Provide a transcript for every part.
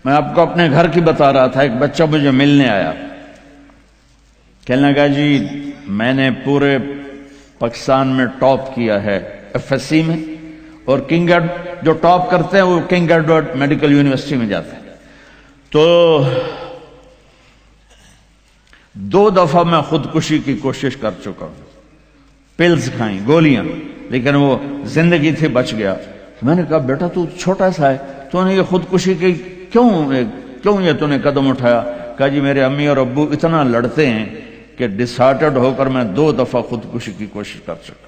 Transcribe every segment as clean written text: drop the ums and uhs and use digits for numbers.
میں آپ کو اپنے گھر کی بتا رہا تھا، ایک بچہ مجھے ملنے آیا، کہنے لگا جی میں نے پورے پاکستان میں ٹاپ کیا ہے ایف ایس سی میں، اور کنگ جو ٹاپ کرتے ہیں وہ کنگ ایڈورڈ میڈیکل یونیورسٹی میں جاتے ہیں، تو 2 دفعہ میں خودکشی کی کوشش کر چکا ہوں، پلز کھائیں، گولیاں، لیکن وہ زندگی تھی، بچ گیا۔ میں نے کہا بیٹا تو چھوٹا سا ہے، تو نے یہ خودکشی کی کیوں یہ تو نے قدم اٹھایا؟ کہا جی میرے امی اور ابو اتنا لڑتے ہیں کہ ڈسہارٹڈ ہو کر میں 2 دفعہ خودکشی کی کوشش کر چکا۔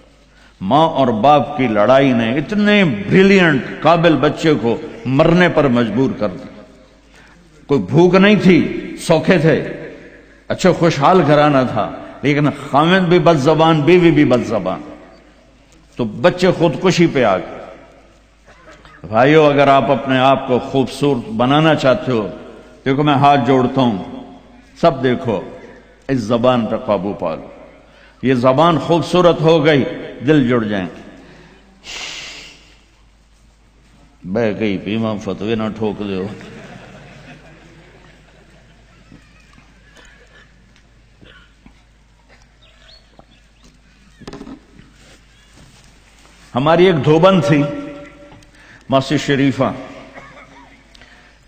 ماں اور باپ کی لڑائی نے اتنے بریلینٹ قابل بچے کو مرنے پر مجبور کر دیا۔ کوئی بھوک نہیں تھی، سوکھے تھے، اچھا خوشحال گھرانہ تھا، لیکن خامد بھی بد زبان، بیوی بھی بد زبان، تو بچے خودکشی پہ آ گئے۔ بھائیو اگر آپ اپنے آپ کو خوبصورت بنانا چاہتے ہو، دیکھو میں ہاتھ جوڑتا ہوں، سب دیکھو اس زبان پہ قابو پالو۔ یہ زبان خوبصورت ہو گئی، دل جڑ جائیں۔ بہ گئی امام فتوی نہ ٹھوک دو۔ ہماری ایک دھوبن تھی ماسی شریفہ،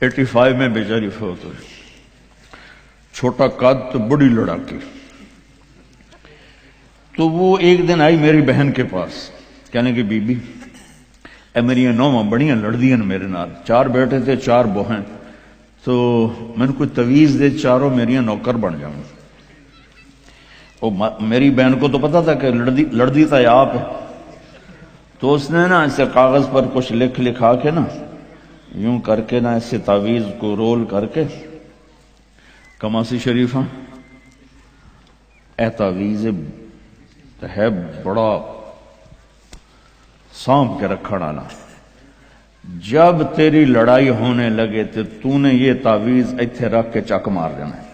85 میں بیچاری فوت ہوئی، چھوٹا قد تو بڑی لڑاکی۔ تو وہ ایک دن آئی میری بہن کے پاس، کہنے کہ بی بی اے میری نوواں بڑیاں لڑدیاں میرے نال، 4 بیٹے تھے 4 بہن، تو میں نے کوئی تویز دے 4 میریاں نوکر بن جاؤں۔ میری بہن کو تو پتا تھا کہ لڑدی تھا آپ، تو اس نے نا اسے کاغذ پر کچھ لکھا کے نا یوں کر کے نا اسے تعویذ کو رول کر کے، کماسی شریفہ اے تعویذ ہے بڑا سانپ کے رکھڑ آنا، جب تیری لڑائی ہونے لگے تو نے یہ تعویذ ایتھے رکھ کے چک مار دینا ہے۔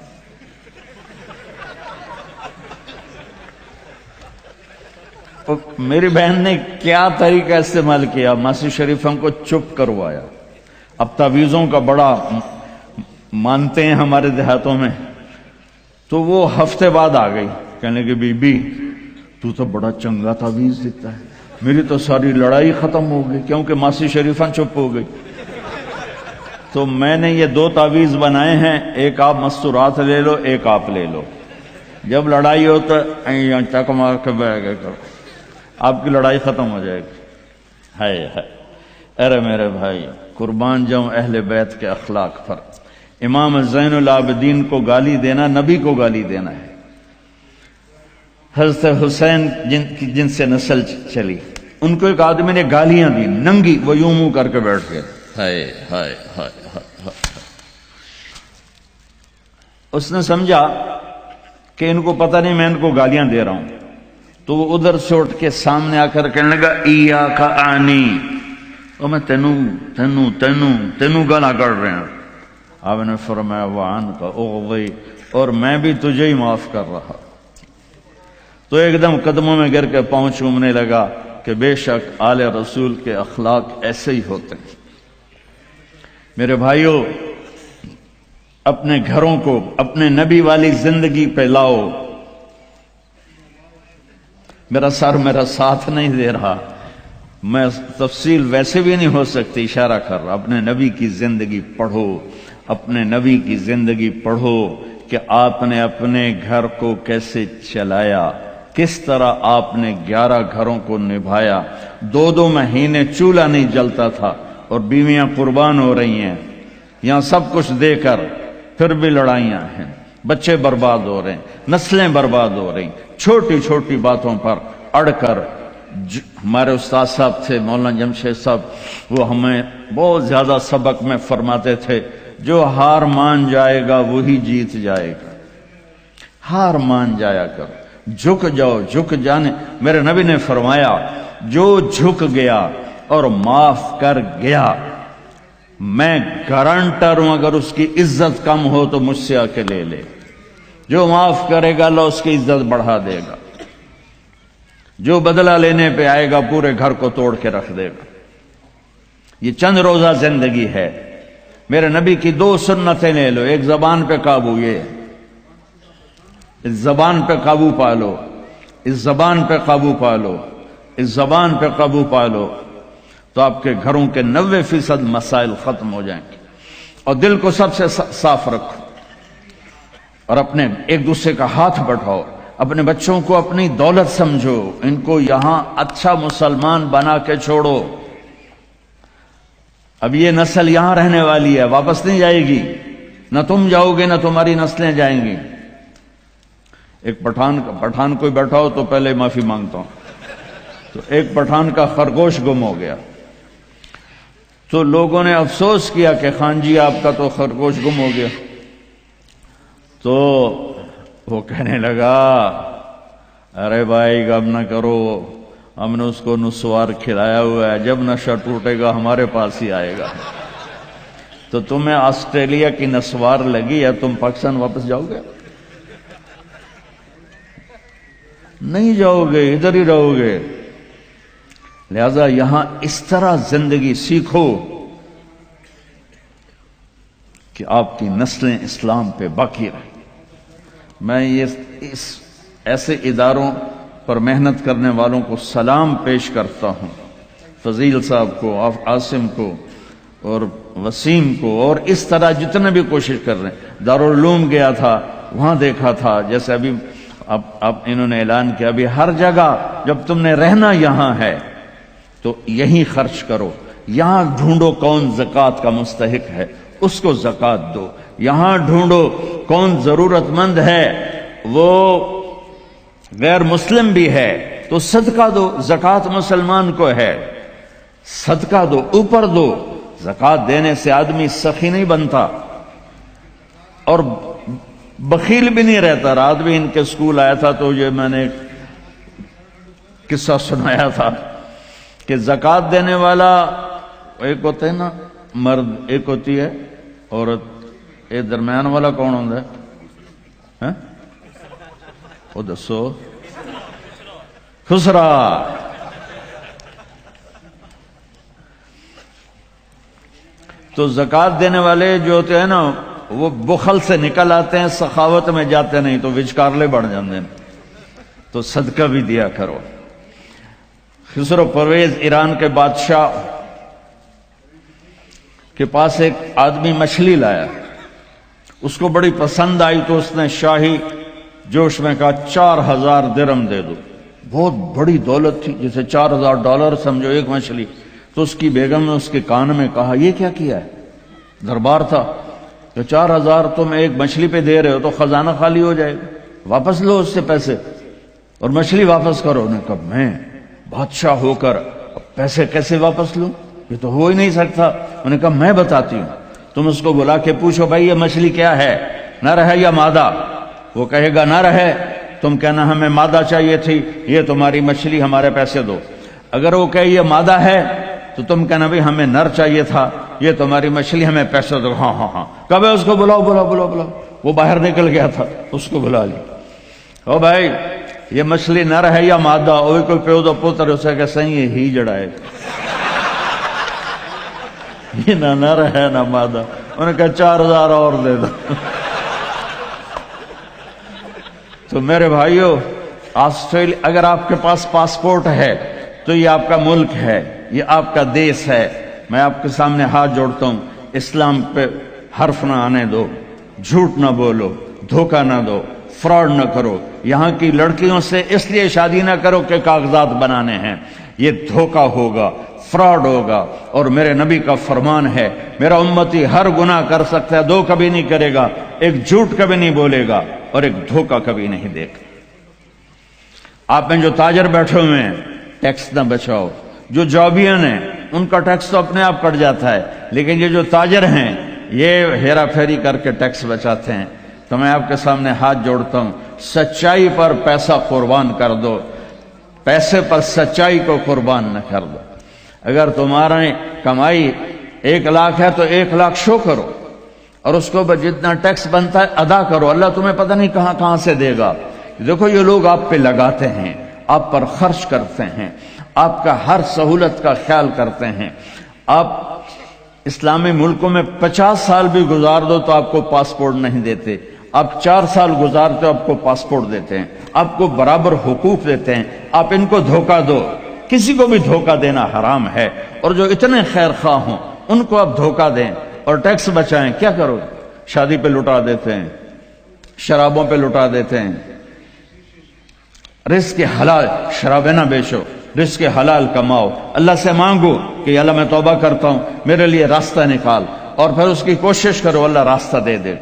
میری بہن نے کیا طریقہ استعمال کیا، ماسی شریفوں کو چپ کروایا۔ اب تعویذوں کا بڑا مانتے ہیں ہمارے دیہاتوں میں، تو وہ ہفتے بعد آ گئی، کہنے کہ بی بی تو بڑا چنگا تعویذ دیتا ہے، میری تو ساری لڑائی ختم ہو گئی، کیونکہ ماسی شریفہ چپ ہو گئی۔ تو میں نے یہ 2 تعویذ بنائے ہیں، ایک آپ مستورات لے لو، ایک آپ لے لو، جب لڑائی ہو تو چک مار کے بہ گئے کرو، آپ کی لڑائی ختم ہو جائے گی۔ ہائے ہائے، ارے میرے بھائی، قربان جاؤں اہل بیت کے اخلاق پر۔ امام زین العابدین کو گالی دینا نبی کو گالی دینا ہے۔ حضرت حسین جن سے نسل چلی، ان کو ایک آدمی نے گالیاں دی ننگی، وہ یوں منہ کر کے بیٹھ گئے۔ ہائے ہائے ہائے ہائے، اس نے سمجھا کہ ان کو پتہ نہیں میں ان کو گالیاں دے رہا ہوں، تو وہ ادھر سے اٹھ کے سامنے آ کر کہنے لگا ایاک آنی، اور میں تینوں گالا کر رہے ہیں۔ آپ نے فرمایا وعنک اغضی، اور میں بھی تجھے ہی معاف کر رہا۔ تو ایک دم قدموں میں گر کے پاؤں چومنے لگا کہ بے شک آل رسول کے اخلاق ایسے ہی ہوتے ہیں۔ میرے بھائیوں، اپنے گھروں کو اپنے نبی والی زندگی پہ لاؤ۔ میرا سر میرا ساتھ نہیں دے رہا، میں تفصیل ویسے بھی نہیں ہو سکتی، اشارہ کر رہا، اپنے نبی کی زندگی پڑھو، اپنے نبی کی زندگی پڑھو کہ آپ نے اپنے گھر کو کیسے چلایا، کس طرح آپ نے 11 گھروں کو نبھایا۔ 2 مہینے چولہا نہیں جلتا تھا اور بیویاں قربان ہو رہی ہیں، یہاں سب کچھ دے کر پھر بھی لڑائیاں ہیں، بچے برباد ہو رہے ہیں، نسلیں برباد ہو رہی ہیں، چھوٹی چھوٹی باتوں پر اڑ کر۔ ہمارے استاد صاحب تھے مولانا جمشید صاحب، وہ ہمیں بہت زیادہ سبق میں فرماتے تھے، جو ہار مان جائے گا وہی جیت جائے گا۔ ہار مان جایا کر، جھک جاؤ، جھک جانے۔ میرے نبی نے فرمایا جو جھک گیا اور معاف کر گیا، میں گارنٹر ہوں اگر اس کی عزت کم ہو تو مجھ سے آ کے لے لے۔ جو معاف کرے گا اللہ اس کی عزت بڑھا دے گا، جو بدلہ لینے پہ آئے گا پورے گھر کو توڑ کے رکھ دے گا۔ یہ چند روزہ زندگی ہے، میرے نبی کی 2 سنتیں لے لو، ایک زبان پہ قابو، یہ اس زبان پہ قابو پا لو، اس زبان پہ قابو پا لو، اس زبان پہ قابو پا لو، تو آپ کے گھروں کے 90% مسائل ختم ہو جائیں گے۔ اور دل کو سب سے صاف رکھو، اور اپنے ایک دوسرے کا ہاتھ بٹھاؤ، اپنے بچوں کو اپنی دولت سمجھو، ان کو یہاں اچھا مسلمان بنا کے چھوڑو۔ اب یہ نسل یہاں رہنے والی ہے، واپس نہیں جائے گی، نہ تم جاؤ گے نہ تمہاری نسلیں جائیں گی۔ ایک پٹھان کوئی بیٹھا ہو تو پہلے معافی مانگتا ہوں، تو ایک پٹھان کا خرگوش گم ہو گیا، تو لوگوں نے افسوس کیا کہ خان جی آپ کا تو خرگوش گم ہو گیا، تو وہ کہنے لگا ارے بھائی غم نہ کرو، ہم نے اس کو نسوار کھلایا ہوا ہے، جب نشہ ٹوٹے گا ہمارے پاس ہی آئے گا۔ تو تمہیں آسٹریلیا کی نسوار لگی ہے، تم پاکستان واپس جاؤ گے؟ نہیں جاؤ گے، ادھر ہی رہو گے۔ لہذا یہاں اس طرح زندگی سیکھو کہ آپ کی نسلیں اسلام پہ باقی رہیں۔ میں اس ایسے اداروں پر محنت کرنے والوں کو سلام پیش کرتا ہوں، فضیل صاحب کو، عاصم کو اور وسیم کو، اور اس طرح جتنے بھی کوشش کر رہے ہیں۔ دارالعلوم گیا تھا، وہاں دیکھا تھا، جیسے ابھی اب انہوں نے اعلان کیا، ابھی ہر جگہ جب تم نے رہنا یہاں ہے تو یہیں خرچ کرو، یہاں ڈھونڈو کون زکوٰۃ کا مستحق ہے، اس کو زکوٰۃ دو، یہاں ڈھونڈو کون ضرورت مند ہے، وہ غیر مسلم بھی ہے تو صدقہ دو، زکوٰۃ مسلمان کو ہے، صدقہ دو، اوپر دو۔ زکوٰۃ دینے سے آدمی سخی نہیں بنتا اور بخیل بھی نہیں رہتا۔ رات بھی ان کے سکول آیا تھا تو یہ میں نے قصہ سنایا تھا کہ زکوٰۃ دینے والا ایک ہوتا ہے نا مرد، ایک ہوتی ہے عورت، ایک درمیان والا کون ہوتا ہے؟ وہ دسو، خسرا۔ تو زکوٰۃ دینے والے جو ہوتے ہیں نا وہ بخل سے نکل آتے ہیں، سخاوت میں جاتے نہیں تو وچکارلے بڑھ جاتے ہیں۔ تو صدقہ بھی دیا کرو۔ خسرو پرویز ایران کے بادشاہ کے پاس ایک آدمی مچھلی لایا، اس کو بڑی پسند آئی تو اس نے شاہی جوش میں کہا 4000 درہم دے دو۔ بہت بڑی دولت تھی، جیسے $4000 سمجھو ایک مچھلی۔ تو اس کی بیگم نے اس کے کان میں کہا یہ کیا کیا ہے؟ دربار تھا، تو 4000 تم ایک مچھلی پہ دے رہے ہو تو خزانہ خالی ہو جائے گا، واپس لو اس سے پیسے اور مچھلی واپس کرو۔ انہوں نے کہا میں بادشاہ ہو کر پیسے کیسے واپس لوں، یہ تو ہو ہی نہیں سکتا۔ انہوں نے کہا میں بتاتی ہوں، تم اس کو بلا کے پوچھو بھائی یہ مچھلی کیا ہے، نر ہے یا مادہ؟ وہ کہے گا نر ہے، تم کہنا ہمیں مادہ چاہیے تھی، یہ تمہاری مچھلی، ہمارے پیسے دو۔ اگر وہ کہے یہ مادہ ہے تو تم کہنا بھائی ہمیں نر چاہیے تھا، یہ تمہاری مچھلی، ہمیں پیسے دو۔ ہاں ہاں ہاں، کب ہے اس کو بلاؤ بلاؤ بلاؤ بلاؤ۔ وہ باہر نکل گیا تھا، اس کو بلا لیا۔ او بھائی یہ مچھلی نر ہے یا مادہ؟ وہ کوئی پیو دو پتر اسے کہ صحیح ہے ہی جڑا ہے، یہ نہ نر ہے نہ مادہ۔ انہوں نے کہا 4000 اور دے دو۔ تو میرے بھائیو، آسٹریلیا، اگر آپ کے پاس پاسپورٹ ہے تو یہ آپ کا ملک ہے، یہ آپ کا دیش ہے۔ میں آپ کے سامنے ہاتھ جوڑتا ہوں، اسلام پہ حرف نہ آنے دو، جھوٹ نہ بولو، دھوکہ نہ دو، فراڈ نہ کرو۔ یہاں کی لڑکیوں سے اس لیے شادی نہ کرو کہ کاغذات بنانے ہیں، یہ دھوکہ ہوگا، فراڈ ہوگا۔ اور میرے نبی کا فرمان ہے، میرا امتی ہر گناہ کر سکتا ہے، دو کبھی نہیں کرے گا، ایک جھوٹ کبھی نہیں بولے گا اور ایک دھوکہ کبھی نہیں دے گا۔ آپ میں جو تاجر بیٹھے ہوئے ہیں ٹیکس نہ بچاؤ، جو جابین ہیں ان کا ٹیکس تو اپنے آپ کٹ جاتا ہے، لیکن یہ جو تاجر ہیں یہ ہیرا پھیری کر کے ٹیکس بچاتے ہیں۔ تو میں آپ کے سامنے ہاتھ جوڑتا ہوں، سچائی پر پیسہ قربان کر دو، پیسے پر سچائی کو قربان نہ کر دو۔ اگر تمہاری کمائی 1 لاکھ ہے تو 1 لاکھ شو کرو اور اس کو جتنا ٹیکس بنتا ہے ادا کرو، اللہ تمہیں پتہ نہیں کہاں کہاں سے دے گا۔ دیکھو یہ لوگ آپ پہ لگاتے ہیں، آپ پر خرچ کرتے ہیں، آپ کا ہر سہولت کا خیال کرتے ہیں، آپ اسلامی ملکوں میں 50 سال بھی گزار دو تو آپ کو پاسپورٹ نہیں دیتے، آپ 4 سال گزارتے ہو آپ کو پاسپورٹ دیتے ہیں، آپ کو برابر حقوق دیتے ہیں، آپ ان کو دھوکہ دو، کسی کو بھی دھوکہ دینا حرام ہے، اور جو اتنے خیر خواہ ہوں ان کو آپ دھوکہ دیں اور ٹیکس بچائیں، کیا کرو؟ شادی پہ لٹا دیتے ہیں، شرابوں پہ لٹا دیتے ہیں۔ رزق حلال، شرابیں نہ بیچو، رزق حلال کماؤ، اللہ سے مانگو کہ اللہ میں توبہ کرتا ہوں میرے لیے راستہ نکال، اور پھر اس کی کوشش کرو اللہ راستہ دے دے۔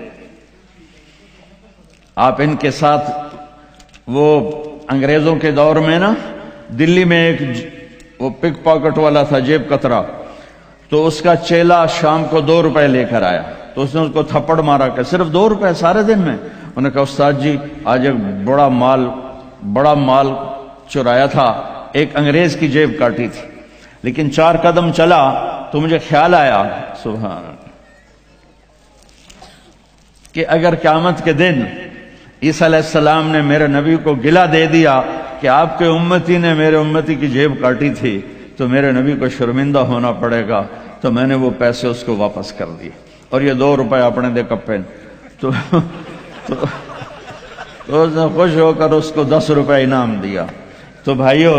آپ ان کے ساتھ، وہ انگریزوں کے دور میں نا دلی میں ایک وہ پک پاکٹ والا تھا، جیب کترا، تو اس کا چیلا شام کو 2 روپے لے کر آیا، تو اس نے اس کو تھپڑ مارا کہ صرف 2 روپے سارے دن میں؟ انہوں نے کہا استاد جی آج ایک بڑا مال چرایا تھا، ایک انگریز کی جیب کاٹی تھی، لیکن 4 قدم چلا تو مجھے خیال آیا سبحان اللہ کہ اگر قیامت کے دن عیسیٰ علیہ السلام نے میرے نبی کو گلہ دے دیا کہ آپ کے امتی نے میرے امتی کی جیب کاٹی تھی تو میرے نبی کو شرمندہ ہونا پڑے گا، تو میں نے وہ پیسے اس کو واپس کر دیے، اور یہ 2 روپے اپنے دے کپے، تو اس نے خوش ہو کر اس کو 10 روپے انعام دیا۔ تو بھائیو